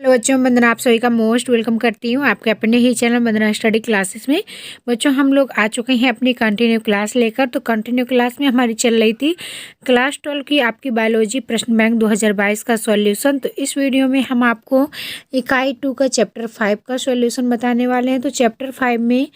Hello बच्चों, वंदना आप सभी का मोस्ट वेलकम करती हूँ आपके अपने ही चैनल वंदना स्टडी क्लासेस में। बच्चों, हम लोग आ चुके हैं अपनी कंटिन्यू क्लास लेकर। तो कंटिन्यू क्लास में हमारी चल रही थी क्लास 12 की आपकी बायोलॉजी प्रश्न बैंक 2022 का सॉल्यूशन। तो इस वीडियो में हम आपको इकाई 2 का चैप्टर 5 का सॉल्यूशन बताने वाले हैं। तो चैप्टर 5 में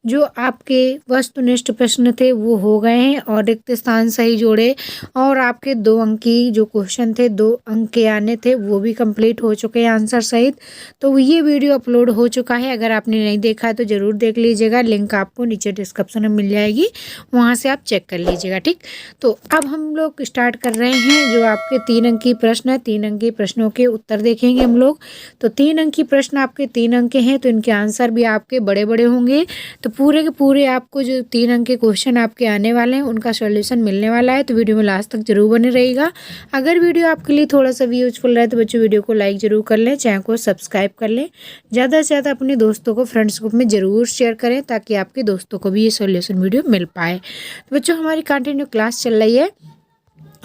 जो आपके वस्तुनिष्ठ प्रश्न थे वो हो गए हैं और रिक्त स्थान सही जोड़े और आपके 2 अंक की जो क्वेश्चन थे 2 अंक के आने थे वो भी कंप्लीट हो चुके हैं आंसर सहित। तो ये वीडियो अपलोड हो चुका है, अगर आपने नहीं देखा है तो ज़रूर देख लीजिएगा। लिंक आपको नीचे डिस्क्रिप्शन में मिल जाएगी, वहाँ से आप चेक कर लीजिएगा। ठीक, तो अब हम लोग स्टार्ट कर रहे हैं जो आपके 3 अंक की प्रश्न है। 3 अंक के प्रश्नों के उत्तर देखेंगे हम लोग। तो 3 अंक की प्रश्न आपके 3 अंक के हैं तो इनके आंसर भी आपके बड़े बड़े होंगे। तो पूरे के पूरे आपको जो 3 अंक के क्वेश्चन आपके आने वाले हैं उनका सॉल्यूशन मिलने वाला है। तो वीडियो में लास्ट तक जरूर बने रहिएगा। अगर वीडियो आपके लिए थोड़ा सा भी यूजफुल रहे तो बच्चों वीडियो को लाइक जरूर कर लें, चैनल को सब्सक्राइब कर लें, ज़्यादा से ज़्यादा अपने दोस्तों को फ्रेंड्स ग्रुप में ज़रूर शेयर करें ताकि आपके दोस्तों को भी ये सॉल्यूशन वीडियो मिल पाए। तो बच्चों, हमारी कंटिन्यू क्लास चल रही है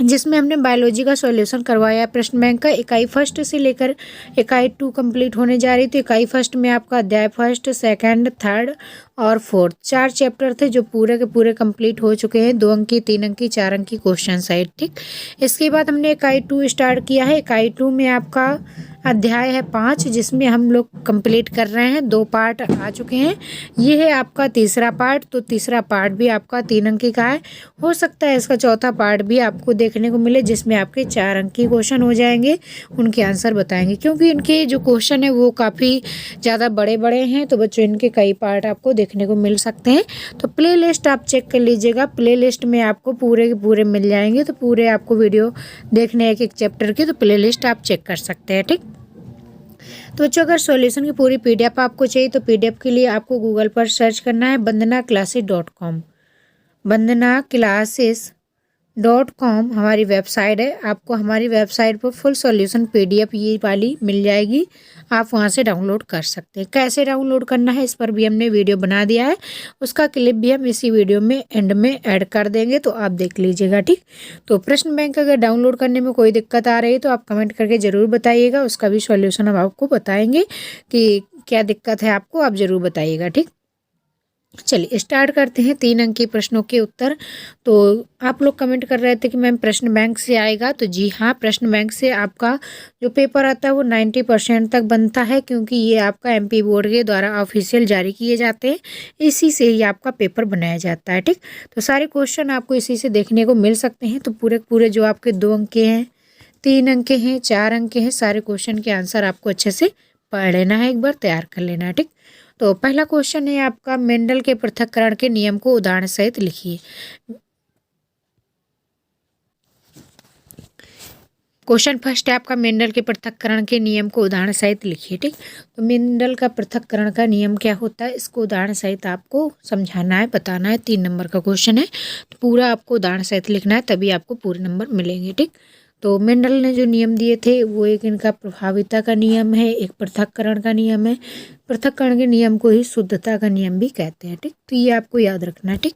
जिसमें हमने बायोलॉजी का सॉल्यूशन करवाया प्रश्न बैंक का। इकाई फर्स्ट से लेकर इकाई 2 कंप्लीट होने जा रही थी। इकाई फर्स्ट में आपका अध्याय फर्स्ट, सेकंड, थर्ड और फोर्थ 4 चैप्टर थे जो पूरे के पूरे कंप्लीट हो चुके हैं। 2 अंक की, 3 अंक की, 4 अंक की क्वेश्चन साइड। ठीक, इसके बाद हमने इकाई 2 स्टार्ट किया है। इकाई 2 में आपका अध्याय है 5 जिसमें हम लोग कंप्लीट कर रहे हैं। 2 पार्ट आ चुके हैं, ये है आपका तीसरा पार्ट। तो तीसरा पार्ट भी आपका 3 अंक का है। हो सकता है इसका चौथा पार्ट भी आपको देखने को मिले जिसमें आपके 4 अंक के क्वेश्चन हो जाएंगे, उनके आंसर बताएंगे क्योंकि इनके जो क्वेश्चन है वो काफ़ी ज़्यादा बड़े बड़े हैं। तो बच्चों, इनके कई पार्ट आपको देखने को मिल सकते हैं। तो प्ले लिस्ट आप चेक कर लीजिएगा, प्ले लिस्ट में आपको पूरे के पूरे मिल जाएंगे। तो पूरे आपको वीडियो देखने एक एक चैप्टर की तो प्ले लिस्ट आप चेक कर सकते हैं। ठीक, तो बच्चों, अगर सॉल्यूशन की पूरी PDF आपको चाहिए तो PDF के लिए आपको गूगल पर सर्च करना है वंदनाक्लासेस.com। वंदनाक्लासेस.com हमारी वेबसाइट है। आपको हमारी वेबसाइट पर फुल सॉल्यूशन PDF ये वाली मिल जाएगी, आप वहाँ से डाउनलोड कर सकते हैं। कैसे डाउनलोड करना है इस पर भी हमने वीडियो बना दिया है, उसका क्लिप भी हम इसी वीडियो में एंड में ऐड कर देंगे तो आप देख लीजिएगा। ठीक, तो प्रश्न बैंक अगर डाउनलोड करने में कोई दिक्कत आ रही है तो आप कमेंट करके ज़रूर बताइएगा, उसका भी सॉल्यूशन हम आपको बताएंगे कि क्या दिक्कत है आपको, आप ज़रूर बताइएगा। ठीक, चलिए स्टार्ट करते हैं 3 अंक के प्रश्नों के उत्तर। तो आप लोग कमेंट कर रहे थे कि मैम प्रश्न बैंक से आएगा, तो जी हाँ, प्रश्न बैंक से आपका जो पेपर आता है वो 90% तक बनता है क्योंकि ये आपका MP बोर्ड के द्वारा ऑफिशियल जारी किए जाते हैं, इसी से ही आपका पेपर बनाया जाता है। ठीक, तो सारे क्वेश्चन आपको इसी से देखने को मिल सकते हैं। तो पूरे पूरे जो आपके 2 अंक के हैं, 3 अंक के हैं, 4 अंक के हैं, सारे क्वेश्चन के आंसर आपको अच्छे से पढ़ लेना है, एक बार तैयार कर लेना है। ठीक, तो पहला क्वेश्चन है आपका मेंडल के पृथक्करण के नियम को उदाहरण सहित लिखिए। क्वेश्चन फर्स्ट है आपका मेंडल के पृथक्करण के नियम को उदाहरण सहित लिखिए। ठीक, तो मेंडल का पृथक्करण का नियम क्या होता है इसको उदाहरण सहित आपको समझाना है, बताना है। 3 नंबर का क्वेश्चन है तो पूरा आपको उदाहरण सहित लिखना है, तभी आपको पूरे नंबर मिलेंगे। ठीक, तो मेंडल ने जो नियम दिए थे वो एक इनका प्रभाविता का नियम है, एक पृथक्करण का नियम है। पृथक्करण के नियम को ही शुद्धता का नियम भी कहते हैं। ठीक, तो ये आपको याद रखना है। ठीक,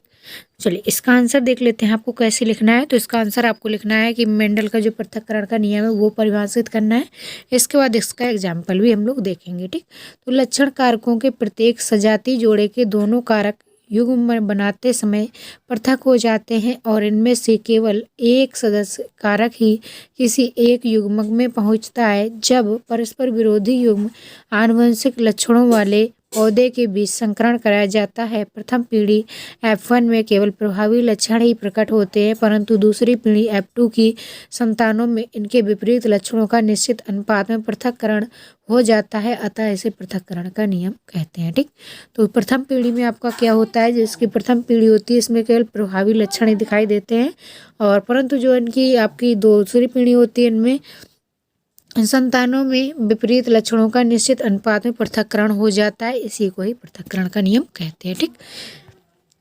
चलिए इसका आंसर देख लेते हैं आपको कैसे लिखना है। तो इसका आंसर आपको लिखना है कि मेंडल का जो पृथक्करण का नियम है वो परिभाषित करना है। इसके बाद इसका एग्जाम्पल भी हम लोग देखेंगे। ठीक, तो लक्षण कारकों के प्रत्येक सजाती जोड़े के दोनों कारक युग्म बनाते समय पृथक हो जाते हैं और इनमें से केवल एक सदस्य कारक ही किसी एक युग्मक में पहुंचता है। जब परस्पर विरोधी युग्म आनुवंशिक लक्षणों वाले पौधे के बीच संकरण कराया जाता है, प्रथम पीढ़ी F1 में केवल प्रभावी लक्षण ही प्रकट होते हैं परंतु दूसरी पीढ़ी F2 की संतानों में इनके विपरीत लक्षणों का निश्चित अनुपात में पृथक्करण हो जाता है, अतः इसे पृथक्करण का नियम कहते हैं। ठीक, तो प्रथम पीढ़ी में आपका क्या होता है, जिसकी प्रथम पीढ़ी होती है इसमें केवल प्रभावी लक्षण ही दिखाई देते हैं और परंतु जो इनकी आपकी दूसरी पीढ़ी होती है इनमें संतानों में विपरीत लक्षणों का निश्चित अनुपात में पृथक्करण हो जाता है, इसी को ही पृथक्करण का नियम कहते हैं। ठीक,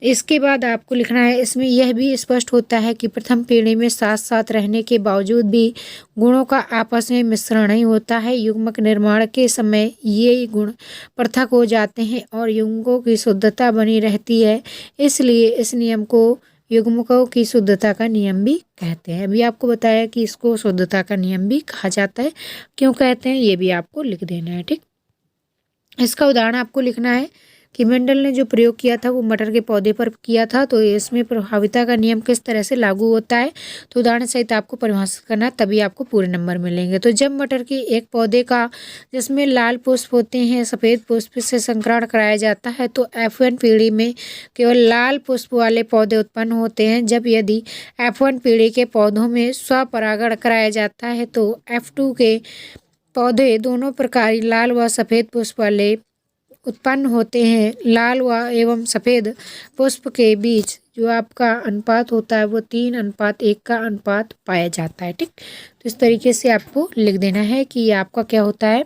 इसके बाद आपको लिखना है, इसमें यह भी स्पष्ट होता है कि प्रथम पीढ़ी में साथ साथ रहने के बावजूद भी गुणों का आपस में मिश्रण नहीं होता है। युग्मक निर्माण के समय ये गुण पृथक हो जाते हैं और युग्मकों की शुद्धता बनी रहती है। इसलिए इस नियम को युग्मकों की शुद्धता का नियम भी कहते हैं। अभी आपको बताया कि इसको शुद्धता का नियम भी कहा जाता है। क्यों कहते हैं ये भी आपको लिख देना है। ठीक, इसका उदाहरण आपको लिखना है कि मेंडल ने जो प्रयोग किया था वो मटर के पौधे पर किया था, तो इसमें प्रभाविता का नियम किस तरह से लागू होता है, तो उदाहरण सहित आपको परिभाषित करना, तभी आपको पूरे नंबर मिलेंगे। तो जब मटर की एक पौधे का जिसमें लाल पुष्प होते हैं सफ़ेद पुष्प से संकरण कराया जाता है तो F1 पीढ़ी में केवल लाल पुष्प वाले पौधे उत्पन्न होते हैं। जब यदि F1 पीढ़ी के पौधों में स्वपरागण कराया जाता है तो F2 के पौधे दोनों प्रकार लाल व सफ़ेद पुष्प वाले उत्पन्न होते हैं। लाल व एवं सफ़ेद पुष्प के बीच जो आपका अनुपात होता है वो 3:1 का अनुपात पाया जाता है। ठीक, तो इस तरीके से आपको लिख देना है कि ये आपका क्या होता है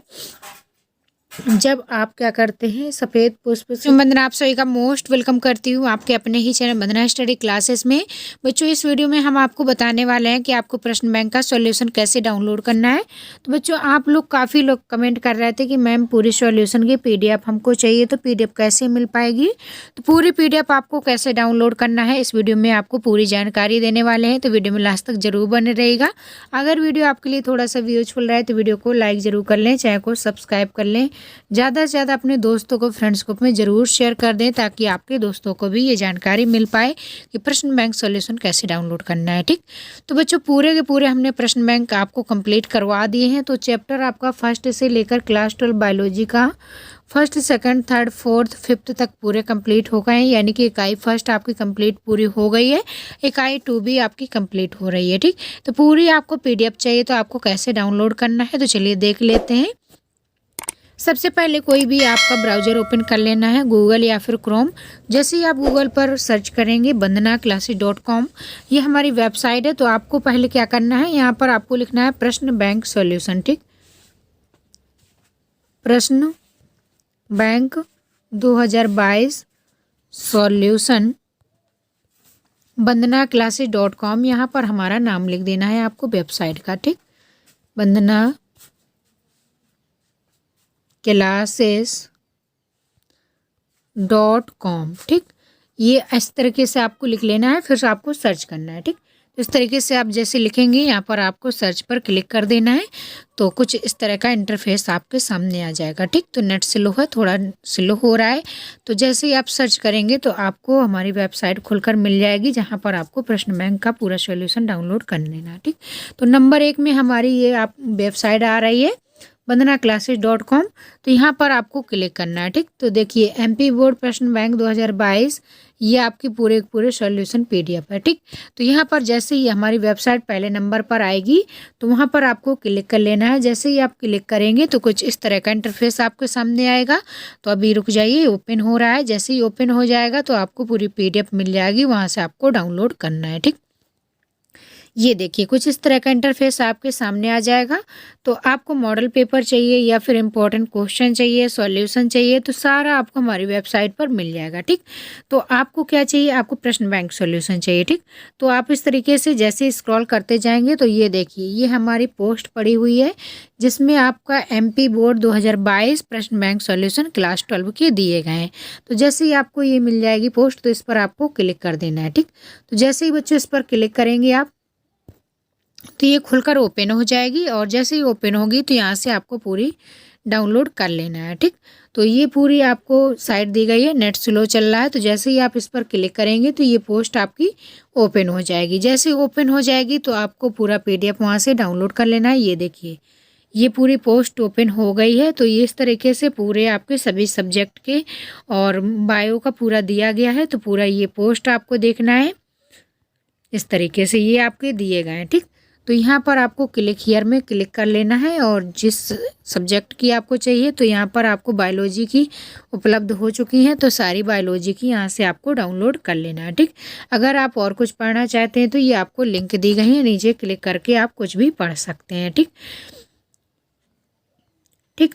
जब आप क्या करते हैं सफ़ेद पुष्प से। वंदना, आप सभी का मोस्ट वेलकम करती हूँ आपके अपने ही चैनल वंदना स्टडी क्लासेस में। बच्चों, इस वीडियो में हम आपको बताने वाले हैं कि आपको प्रश्न बैंक का सॉल्यूशन कैसे डाउनलोड करना है। तो बच्चों, आप लोग काफ़ी लोग कमेंट कर रहे थे कि मैम पूरी सॉल्यूशन की PDF हमको चाहिए, तो PDF कैसे मिल पाएगी, तो पूरी PDF आपको कैसे डाउनलोड करना है इस वीडियो में आपको पूरी जानकारी देने वाले हैं। तो वीडियो में लास्ट तक जरूर बने रहेगा। अगर वीडियो आपके लिए थोड़ा सा यूजफुल रहे तो वीडियो को लाइक ज़रूर कर लें, चैनल को सब्सक्राइब कर लें, ज़्यादा से ज़्यादा अपने दोस्तों को फ्रेंड्स ग्रुप में ज़रूर शेयर कर दें ताकि आपके दोस्तों को भी ये जानकारी मिल पाए कि प्रश्न बैंक सॉल्यूशन कैसे डाउनलोड करना है। ठीक, तो बच्चों पूरे के पूरे हमने प्रश्न बैंक आपको कंप्लीट करवा दिए हैं। तो चैप्टर आपका फर्स्ट से लेकर क्लास 12 बायोलॉजी का first, second, third, fourth, fifth तक पूरे कंप्लीट हो गए हैं, यानी कि इकाई फर्स्ट आपकी कंप्लीट पूरी हो गई है, इकाई 2 भी आपकी कंप्लीट हो रही है। ठीक, तो पूरी आपको PDF चाहिए तो आपको कैसे डाउनलोड करना है तो चलिए देख लेते हैं। सबसे पहले कोई भी आपका ब्राउज़र ओपन कर लेना है, गूगल या फिर क्रोम। जैसे ही आप गूगल पर सर्च करेंगे वंदनाक्लासेस.com, ये हमारी वेबसाइट है। तो आपको पहले क्या करना है, यहाँ पर आपको लिखना है प्रश्न बैंक सॉल्यूशन। ठीक, प्रश्न बैंक 2022 सॉल्यूशन वंदनाक्लासेस.com, यहाँ पर हमारा नाम लिख देना है आपको वेबसाइट का। ठीक, वंदनाक्लासेस.com। ठीक, ये इस तरीके से आपको लिख लेना है, फिर आपको सर्च करना है। ठीक, तो इस तरीके से आप जैसे लिखेंगे यहाँ पर आपको सर्च पर क्लिक कर देना है तो कुछ इस तरह का इंटरफेस आपके सामने आ जाएगा। ठीक, तो नेट स्लो है, थोड़ा स्लो हो रहा है, तो जैसे ही आप सर्च करेंगे तो आपको हमारी वेबसाइट खुलकर मिल जाएगी जहाँ पर आपको प्रश्न बैंक का पूरा सॉल्यूशन डाउनलोड कर लेना है। ठीक, तो नंबर 1 में हमारी ये आप वेबसाइट आ रही है वंदनाक्लासेस.com, तो यहाँ पर आपको क्लिक करना है। ठीक, तो देखिए MP बोर्ड प्रश्न बैंक 2022, ये आपकी पूरे सॉल्यूशन PDF है। ठीक, तो यहाँ पर जैसे ही हमारी वेबसाइट पहले नंबर पर आएगी तो वहाँ पर आपको क्लिक कर लेना है। जैसे ही आप क्लिक करेंगे तो कुछ इस तरह का इंटरफेस आपके सामने आएगा। तो अभी रुक जाइए, ओपन हो रहा है। जैसे ही ओपन हो जाएगा तो आपको पूरी PDF मिल जाएगी, वहाँ से आपको डाउनलोड करना है। ठीक, ये देखिए कुछ इस तरह का इंटरफेस आपके सामने आ जाएगा। तो आपको मॉडल पेपर चाहिए या फिर इम्पोर्टेंट क्वेश्चन चाहिए, सॉल्यूशन चाहिए, तो सारा आपको हमारी वेबसाइट पर मिल जाएगा। ठीक, तो आपको क्या चाहिए, आपको प्रश्न बैंक सॉल्यूशन चाहिए। ठीक, तो आप इस तरीके से जैसे स्क्रॉल करते जाएंगे तो ये देखिए ये हमारी पोस्ट पड़ी हुई है जिसमें आपका MP बोर्ड 2022 प्रश्न बैंक सॉल्यूशन क्लास 12 के दिए गए हैं। तो जैसे ही आपको ये मिल जाएगी पोस्ट तो इस पर आपको क्लिक कर देना है। ठीक, तो जैसे ही बच्चों इस पर क्लिक करेंगे आप तो ये खुलकर ओपन हो जाएगी, और जैसे ही ओपन होगी तो यहाँ से आपको पूरी डाउनलोड कर लेना है। ठीक, तो ये पूरी आपको साइट दी गई है, नेट स्लो चल रहा है, तो जैसे ही आप इस पर क्लिक करेंगे तो ये पोस्ट आपकी ओपन हो जाएगी। जैसे ही ओपन हो जाएगी तो आपको पूरा PDF वहाँ से डाउनलोड कर लेना है। ये देखिए ये पूरी पोस्ट ओपन हो गई है। तो ये इस तरीके से पूरे आपके सभी सब्जेक्ट के और बायो का पूरा दिया गया है। तो पूरा ये पोस्ट आपको देखना है, इस तरीके से ये आपके दिए गए हैं। ठीक, तो यहाँ पर आपको क्लिक हियर में क्लिक कर लेना है, और जिस सब्जेक्ट की आपको चाहिए तो यहाँ पर आपको बायोलॉजी की उपलब्ध हो चुकी हैं, तो सारी बायोलॉजी की यहाँ से आपको डाउनलोड कर लेना है। ठीक, अगर आप और कुछ पढ़ना चाहते हैं तो ये आपको लिंक दी गई है, नीचे क्लिक करके आप कुछ भी पढ़ सकते हैं। ठीक,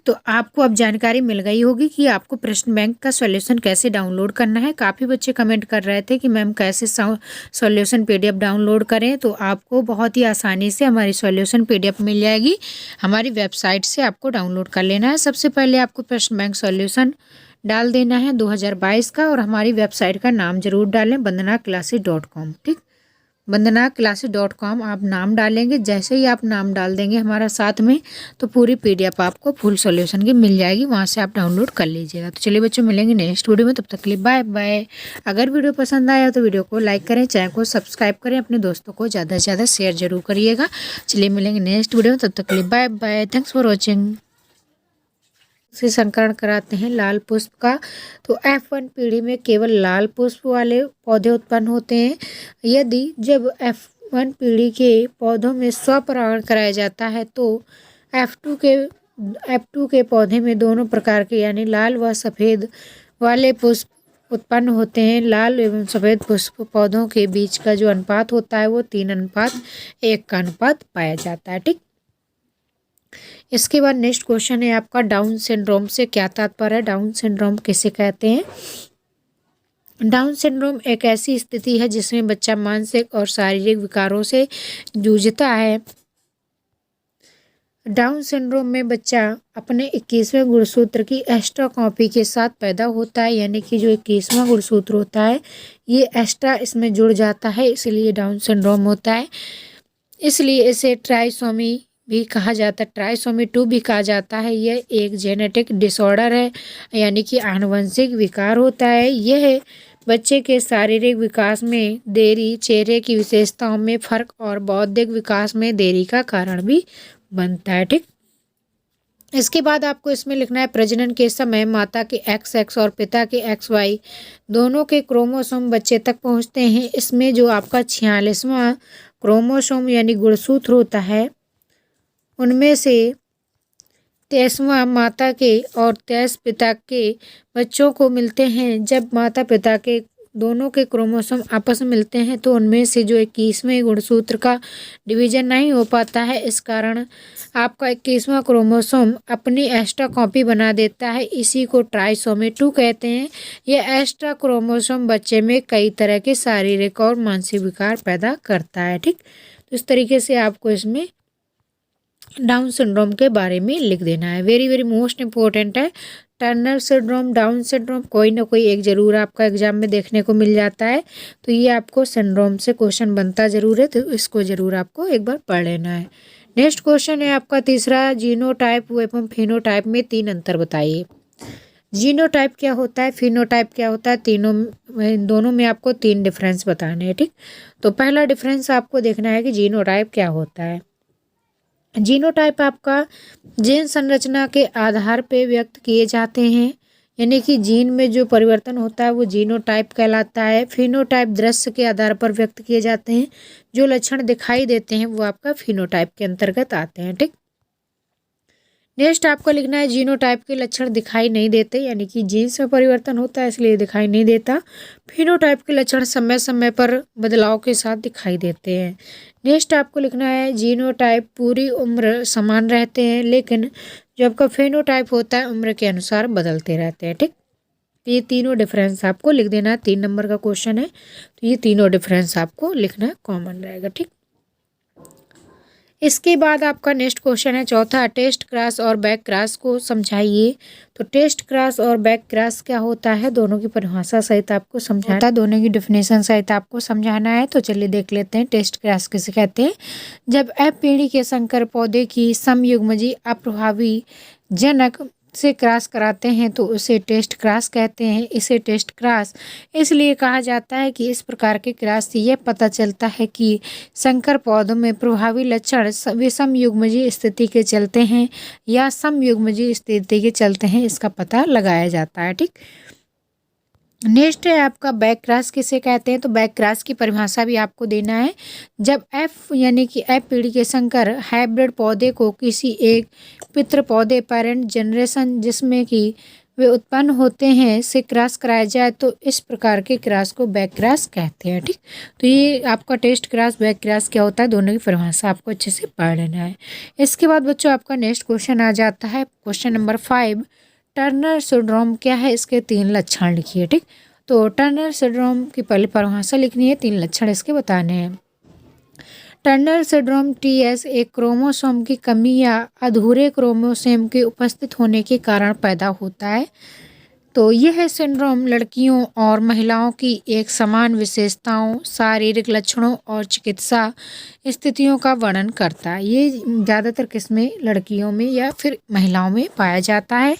तो आपको अब जानकारी मिल गई होगी कि आपको प्रश्न बैंक का सॉल्यूशन कैसे डाउनलोड करना है। काफ़ी बच्चे कमेंट कर रहे थे कि मैम कैसे सॉल्यूशन PDF डाउनलोड करें, तो आपको बहुत ही आसानी से हमारी सॉल्यूशन PDF मिल जाएगी। हमारी वेबसाइट से आपको डाउनलोड कर लेना है। सबसे पहले आपको प्रश्न बैंक सॉल्यूशन डाल देना है 2022 का, और हमारी वेबसाइट का नाम ज़रूर डालें वंदनाक्लासेस.com। ठीक, वंदनाक्लासेस.com आप नाम डालेंगे। जैसे ही आप नाम डाल देंगे हमारा साथ में, तो पूरी PDF आपको फुल सॉल्यूशन की मिल जाएगी, वहाँ से आप डाउनलोड कर लीजिएगा। तो चलिए बच्चों, मिलेंगे नेक्स्ट वीडियो में, तब तक के लिए बाय बाय। अगर वीडियो पसंद आया तो वीडियो को लाइक करें, चैनल को सब्सक्राइब करें, अपने दोस्तों को ज़्यादा से ज़्यादा शेयर जरूर करिएगा। चलिए मिलेंगे नेक्स्ट वीडियो में, तब तक के लिए bye bye. Thanks for watching. से संकरण कराते हैं लाल पुष्प का, तो F1 पीढ़ी में केवल लाल पुष्प वाले पौधे उत्पन्न होते हैं। यदि जब F1 पीढ़ी के पौधों में स्वपरागण कराया जाता है तो F2 के पौधे में दोनों प्रकार के यानी लाल व सफ़ेद वाले पुष्प उत्पन्न होते हैं। लाल एवं सफ़ेद पुष्प पौधों के बीच का जो अनुपात होता है वो 3:1 का अनुपात पाया जाता है। ठीक, इसके बाद नेक्स्ट क्वेश्चन है आपका, डाउन सिंड्रोम से क्या तात्पर्य है? डाउन सिंड्रोम किसे कहते हैं? डाउन सिंड्रोम एक ऐसी स्थिति है जिसमें बच्चा मानसिक और शारीरिक विकारों से जूझता है। डाउन सिंड्रोम में बच्चा अपने 21वें गुणसूत्र की एक्स्ट्रा कॉपी के साथ पैदा होता है, यानी कि जो 21वां गुणसूत्र होता है ये एक्स्ट्रा इसमें जुड़ जाता है, इसलिए डाउन सिंड्रोम होता है। इसलिए इसे ट्राइसोमी भी कहा जाता है, ट्राइसोमी 2 भी कहा जाता है। यह एक जेनेटिक डिसऑर्डर है, यानी कि आनुवंशिक विकार होता है। यह बच्चे के शारीरिक विकास में देरी, चेहरे की विशेषताओं में फर्क और बौद्धिक विकास में देरी का कारण भी बनता है। ठीक, इसके बाद आपको इसमें लिखना है, प्रजनन के समय माता के XX और पिता के XY दोनों के क्रोमोसोम बच्चे तक पहुंचते हैं। इसमें जो आपका 46वां क्रोमोसोम यानी गुणसूत्र होता है उनमें से 23वां माता के और 23 पिता के बच्चों को मिलते हैं। जब माता पिता के दोनों के क्रोमोसोम आपस में मिलते हैं तो उनमें से जो 21वें गुणसूत्र का डिवीजन नहीं हो पाता है। इस कारण आपका 21वां क्रोमोसोम अपनी एक्स्ट्रा कॉपी बना देता है, इसी को ट्राइसोमी 2 कहते हैं। यह एक्स्ट्रा क्रोमोसोम बच्चे में कई तरह के शारीरिक और मानसिक विकार पैदा करता है। ठीक, तो इस तरीके से आपको इसमें डाउन सिंड्रोम के बारे में लिख देना है। वेरी वेरी मोस्ट इम्पोर्टेंट है। टर्नर सिंड्रोम, डाउन सिंड्रोम कोई ना कोई एक ज़रूर आपका एग्जाम में देखने को मिल जाता है, तो ये आपको सिंड्रोम से क्वेश्चन बनता ज़रूर है, तो इसको ज़रूर आपको एक बार पढ़ लेना है। नेक्स्ट क्वेश्चन है आपका तीसरा, जीनोटाइप एवं फिनोटाइप में 3 अंतर बताइए। जीनोटाइप क्या होता है, फिनोटाइप क्या होता है, दोनों में आपको 3 डिफरेंस बताने हैं। ठीक, तो पहला डिफरेंस आपको देखना है कि जीनोटाइप क्या होता है। जीनोटाइप आपका जीन संरचना के आधार पे व्यक्त किए जाते हैं, यानी कि जीन में जो परिवर्तन होता है वो जीनोटाइप कहलाता है। फिनोटाइप दृश्य के आधार पर व्यक्त किए जाते हैं, जो लक्षण दिखाई देते हैं वो आपका फिनोटाइप के अंतर्गत आते हैं। ठीक, नेक्स्ट आपको लिखना है, जीनोटाइप के लक्षण दिखाई नहीं देते, यानी कि जीन्स में परिवर्तन होता है इसलिए दिखाई नहीं देता। फिनोटाइप के लक्षण समय समय पर बदलाव के साथ दिखाई देते हैं। नेक्स्ट आपको लिखना है, जीनोटाइप पूरी उम्र समान रहते हैं, लेकिन जो आपका फिनोटाइप होता है उम्र के अनुसार बदलते रहते हैं। ठीक, ये तीनों डिफरेंस आपको लिख देना है। 3 नंबर का क्वेश्चन है, तो ये तीनों डिफरेंस आपको लिखना कॉमन रहेगा। ठीक, इसके बाद आपका नेक्स्ट क्वेश्चन है चौथा, टेस्ट क्रॉस और बैक क्रॉस को समझाइए। तो टेस्ट क्रॉस और बैक क्रॉस क्या होता है, दोनों की परिभाषा सहित आपको समझाना, दोनों की डेफिनेशन सहित आपको समझाना है। तो चलिए देख लेते हैं टेस्ट क्रॉस किसे कहते हैं। जब F पीढ़ी के संकर पौधे की समयुग्मजी अप्रभावी जनक से क्रॉस कराते हैं तो उसे टेस्ट क्रॉस कहते हैं। इसे टेस्ट क्रॉस इसलिए कहा जाता है कि इस प्रकार के क्रॉस से यह पता चलता है कि संकर पौधों में प्रभावी लक्षण विषम युग्मजीय स्थिति के चलते हैं या समयुग्मजीय स्थिति के चलते हैं, इसका पता लगाया जाता है। ठीक, नेक्स्ट है आपका बैक क्रॉस किसे कहते हैं। तो बैक क्रॉस की परिभाषा भी आपको देना है। जब F यानी कि F पीढ़ी के संकर हाइब्रिड पौधे को किसी एक पितृ पौधे पेरेंट जनरेशन जिसमें कि वे उत्पन्न होते हैं से क्रॉस कराया जाए तो इस प्रकार के क्रॉस को बैक क्रॉस कहते हैं। ठीक, तो ये आपका टेस्ट क्रॉस बैक क्रॉस क्या होता है, दोनों की परिभाषा आपको अच्छे से पढ़ लेना है। इसके बाद बच्चों आपका नेक्स्ट क्वेश्चन आ जाता है क्वेश्चन नंबर 5, टर्नर सिंड्रोम क्या है, इसके 3 लक्षण लिखिए। ठीक, तो टर्नर सिंड्रोम की पहले परिभाषा लिखनी है, 3 लक्षण इसके बताने हैं। टर्नर सिंड्रोम TS एक क्रोमोसोम की कमी या अधूरे क्रोमोसोम के उपस्थित होने के कारण पैदा होता है। तो यह सिंड्रोम लड़कियों और महिलाओं की एक समान विशेषताओं, शारीरिक लक्षणों और चिकित्सा स्थितियों का वर्णन करता है। ये ज़्यादातर किस्में लड़कियों में या फिर महिलाओं में पाया जाता है।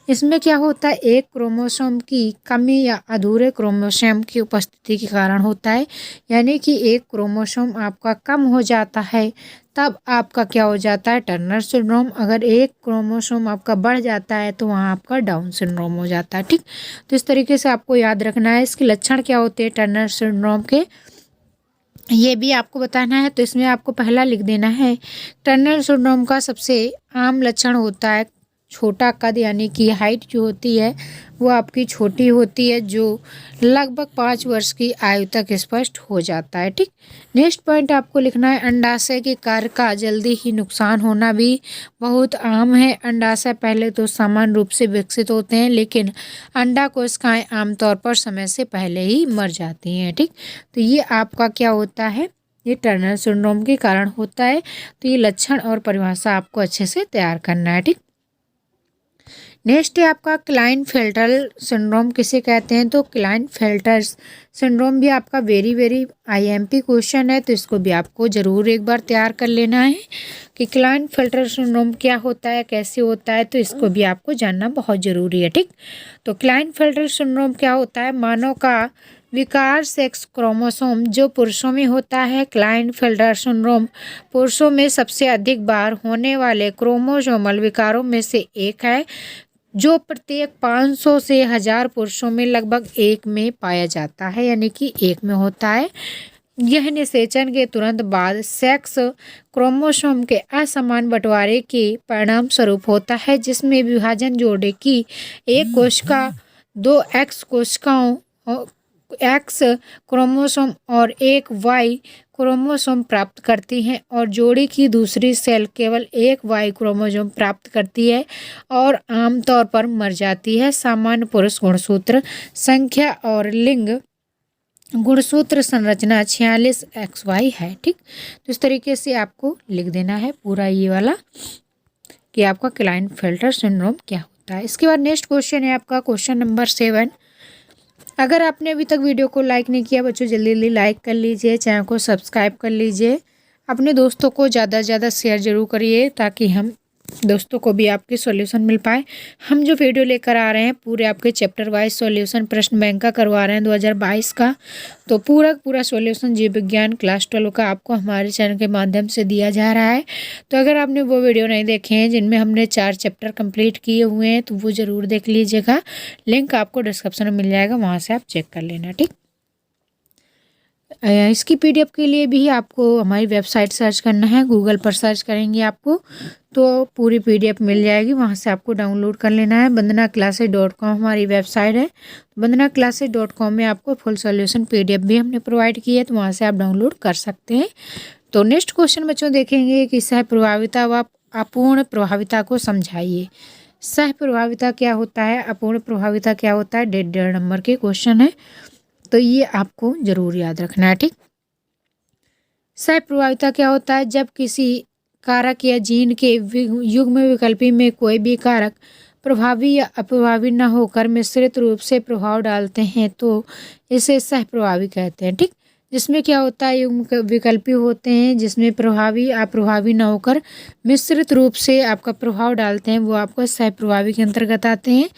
इसमें क्या होता है, एक क्रोमोसोम की कमी या अधूरे क्रोमोसोम की उपस्थिति के कारण होता है। यानी कि एक क्रोमोसोम आपका कम हो जाता है तब आपका क्या हो जाता है, टर्नर सिंड्रोम। अगर एक क्रोमोसोम आपका बढ़ जाता है तो वहाँ आपका डाउन सिंड्रोम हो जाता है। ठीक, तो इस तरीके से आपको याद रखना है। इसके लक्षण क्या होते हैं टर्नर सिंड्रोम के, ये भी आपको बताना है। तो इसमें आपको पहला लिख देना है, टर्नर सिंड्रोम का सबसे आम लक्षण होता है छोटा कद, यानी कि हाइट जो होती है वो आपकी छोटी होती है, जो लगभग 5 वर्ष की आयु तक स्पष्ट हो जाता है। ठीक, नेक्स्ट पॉइंट आपको लिखना है, अंडाशय के कार्य का जल्दी ही नुकसान होना भी बहुत आम है। अंडाशय पहले तो सामान्य रूप से विकसित होते हैं, लेकिन अंडा कोशिकाएं आमतौर पर समय से पहले ही मर जाती हैं। ठीक, तो ये आपका क्या होता है, ये टर्नर सिंड्रोम के कारण होता है। तो ये लक्षण और परिभाषा आपको अच्छे से तैयार करना है। ठीक, नेक्स्ट है आपका क्लाइनफेल्टर सिंड्रोम किसे कहते हैं। तो क्लाइनफेल्टर सिंड्रोम भी आपका वेरी आईएमपी क्वेश्चन है, तो इसको भी आपको ज़रूर एक बार तैयार कर लेना है कि क्लाइनफेल्टर सिंड्रोम क्या होता है, कैसे होता है, तो इसको भी आपको जानना बहुत ज़रूरी है। ठीक, तो क्लाइनफेल्टर सिंड्रोम क्या होता है, मानव का विकार सेक्स क्रोमोसोम जो पुरुषों में होता है। क्लाइनफेल्टर सिंड्रोम पुरुषों में सबसे अधिक बार होने वाले क्रोमोसोमल विकारों में से एक है, जो प्रत्येक 500 से 1000 पुरुषों में लगभग एक में पाया जाता है, यानी कि एक में होता है। यह निषेचन के तुरंत बाद सेक्स क्रोमोसोम के असमान बंटवारे के परिणाम स्वरूप होता है, जिसमें विभाजन जोड़े की एक कोशिका 2 एक्स कोशिकाओं एक्स क्रोमोसोम और एक वाई क्रोमोसोम प्राप्त करती हैं, और जोड़ी की दूसरी सेल केवल एक वाई क्रोमोसोम प्राप्त करती है और आमतौर पर मर जाती है। सामान्य पुरुष गुणसूत्र संख्या और लिंग गुणसूत्र संरचना 46XY है। ठीक, तो इस तरीके से आपको लिख देना है पूरा ये वाला कि आपका क्लाइनफेल्टर सिंड्रोम क्या होता है। इसके बाद नेक्स्ट क्वेश्चन है आपका क्वेश्चन नंबर 7। अगर आपने अभी तक वीडियो को लाइक नहीं किया बच्चों, जल्दी जल्दी लाइक कर लीजिए, चैनल को सब्सक्राइब कर लीजिए, अपने दोस्तों को ज़्यादा से ज़्यादा शेयर ज़रूर करिए ताकि हम दोस्तों को भी आपके सॉल्यूशन मिल पाए। हम जो वीडियो लेकर आ रहे हैं पूरे आपके चैप्टर वाइज सॉल्यूशन प्रश्न बैंक का करवा रहे हैं 2022 का, तो पूरा सॉल्यूशन जीव विज्ञान क्लास 12 का आपको हमारे चैनल के माध्यम से दिया जा रहा है। तो अगर आपने वो वीडियो नहीं देखे हैं जिनमें हमने 4 चैप्टर कंप्लीट किए हुए हैं तो वो ज़रूर देख लीजिएगा, लिंक आपको डिस्क्रिप्शन में मिल जाएगा, वहाँ से आप चेक कर लेना। ठीक, इसकी पीडीएफ के लिए भी आपको हमारी वेबसाइट सर्च करना है, गूगल पर सर्च करेंगे आपको तो पूरी पीडीएफ मिल जाएगी, वहाँ से आपको डाउनलोड कर लेना है। bandhanaclasses.com हमारी वेबसाइट है, bandhanaclasses.com में आपको फुल सॉल्यूशन पीडीएफ भी हमने प्रोवाइड की है, तो वहाँ से आप डाउनलोड कर सकते हैं। तो नेक्स्ट क्वेश्चन बच्चों देखेंगे कि सह प्रभाविता व अपूर्ण प्रभाविता को समझाइए। सह प्रभाविता क्या होता है, अपूर्ण प्रभाविता क्या होता है, 1.5 नंबर के क्वेश्चन है, तो ये आपको जरूर याद रखना है। ठीक, सह प्रभाविता क्या होता है, जब किसी कारक या जीन के युग्म विकल्पी में कोई भी कारक प्रभावी या अप्रभावी न होकर मिश्रित रूप से प्रभाव डालते हैं तो इसे सह प्रभावी कहते हैं। ठीक, जिसमें क्या होता है, युग्म विकल्पी होते हैं जिसमें प्रभावी अप्रभावी न होकर मिश्रित रूप से आपका प्रभाव डालते हैं, वो आपको सह प्रभावी के अंतर्गत आते हैं।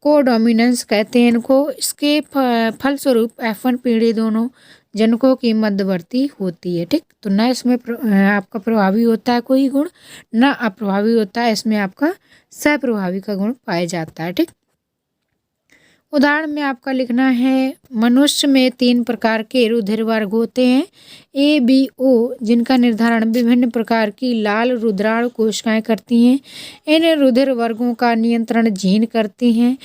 कोडोमिनेंस कहते हैं इनको। इसके फलस्वरूप F1 पीढ़ी दोनों जनकों की मध्यवर्ती होती है। ठीक, तो न इसमें आपका प्रभावी होता है कोई गुण, न अप्रभावी होता है, इसमें आपका सप्रभावी का गुण पाया जाता है। ठीक, उदाहरण में आपका लिखना है, मनुष्य में 3 प्रकार के रुधिर वर्ग होते हैं A, B, O, जिनका निर्धारण विभिन्न प्रकार की लाल रुद्राणु कोशिकाएं करती हैं। इन रुधिर वर्गों का नियंत्रण जीन करती हैं,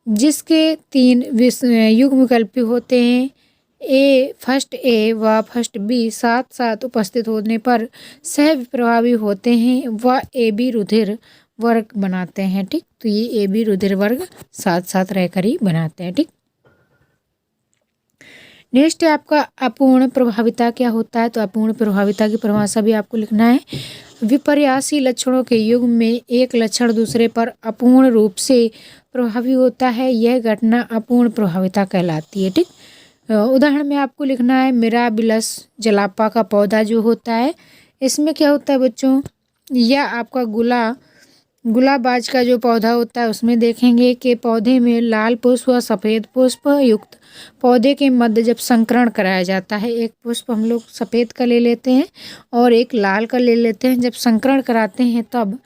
जिसके 3 युग्म विकल्पी होते हैं। फर्स्ट ए व फर्स्ट बी साथ साथ उपस्थित होने पर सह प्रभावी होते हैं व AB रुधिर वर्ग बनाते हैं। ठीक, तो ये AB रुधिर वर्ग साथ साथ रहकर ही बनाते हैं। ठीक, नेक्स्ट है आपका अपूर्ण प्रभाविता क्या होता है। तो अपूर्ण प्रभाविता की परिभाषा भी आपको लिखना है। विपर्यासी लक्षणों के युग में एक लक्षण दूसरे पर अपूर्ण रूप से प्रभावी होता है, यह घटना अपूर्ण प्रभाविता कहलाती है। ठीक, उदाहरण में आपको लिखना है मिराबिलस जलापा का पौधा जो होता है, इसमें क्या होता है बच्चों, या आपका गुलाबाज का जो पौधा होता है उसमें देखेंगे कि पौधे में लाल पुष्प व सफ़ेद पुष्प युक्त पौधे के मध्य जब संकरण कराया जाता है, एक पुष्प हम लोग सफ़ेद का ले लेते हैं और एक लाल का ले लेते हैं, जब संकरण कराते हैं तब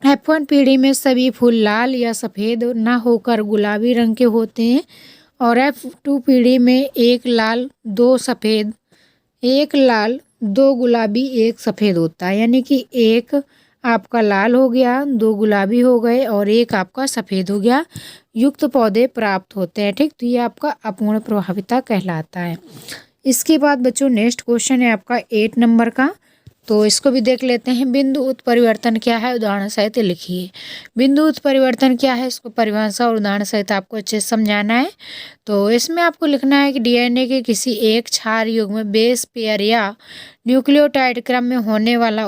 F1 पीढ़ी में सभी फूल लाल या सफ़ेद ना होकर गुलाबी रंग के होते हैं और F2 पीढ़ी में एक लाल दो सफ़ेद, एक लाल दो गुलाबी एक सफ़ेद होता है, यानी कि एक आपका लाल हो गया, दो गुलाबी हो गए और एक आपका सफ़ेद हो गया, युक्त पौधे प्राप्त होते हैं। ठीक, तो ये आपका अपूर्ण प्रभाविता कहलाता है। इसके बाद बच्चों नेक्स्ट क्वेश्चन है आपका 8 नंबर का, तो इसको भी देख लेते हैं। बिंदु उत्परिवर्तन क्या है, उदाहरण सहित लिखिए। बिंदु उत्परिवर्तन क्या है, इसको परिभाषा और उदाहरण सहित आपको अच्छे से समझाना है। तो इसमें आपको लिखना है कि डीएनए के किसी एक क्षार युग्म बेस पेयर या न्यूक्लियोटाइड क्रम में होने वाला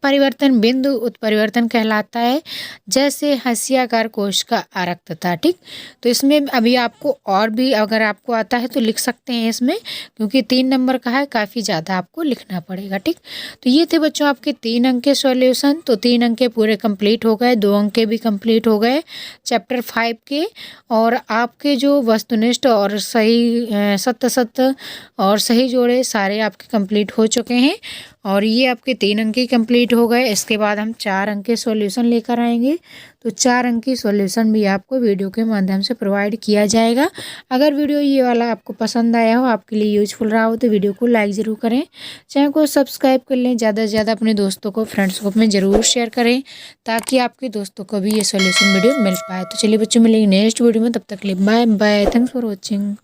परिवर्तन बिंदु उत्परिवर्तन कहलाता है, जैसे हंसियाकार कोश का आरक्तता। ठीक, तो इसमें अभी आपको और भी अगर आपको आता है तो लिख सकते हैं इसमें, क्योंकि 3 नंबर का है, काफ़ी ज़्यादा आपको लिखना पड़ेगा। ठीक, तो ये थे बच्चों आपके 3 अंक के सॉल्यूशन। तो 3 अंक के पूरे कंप्लीट हो गए, 2 अंक के भी कंप्लीट हो गए चैप्टर 5 के, और आपके जो वस्तुनिष्ठ और सही सत्य और सही जोड़े सारे आपके कंप्लीट हो चुके हैं और ये आपके 3 अंक की कंप्लीट हो गए। इसके बाद हम 4 अंक के सॉल्यूशन लेकर आएंगे, तो 4 अंक की सॉल्यूशन भी आपको वीडियो के माध्यम से प्रोवाइड किया जाएगा। अगर वीडियो ये वाला आपको पसंद आया हो, आपके लिए यूजफुल रहा हो, तो वीडियो को लाइक ज़रूर करें, चैनल को सब्सक्राइब कर लें, ज़्यादा से ज़्यादा अपने दोस्तों को फ्रेंड्स ग्रुप में ज़रूर शेयर करें ताकि आपके दोस्तों को भी ये सॉल्यूशन वीडियो मिल पाए। तो चलिए बच्चों, मिलेंगे नेक्स्ट वीडियो में, तब तक के लिए bye bye, thanks for watching.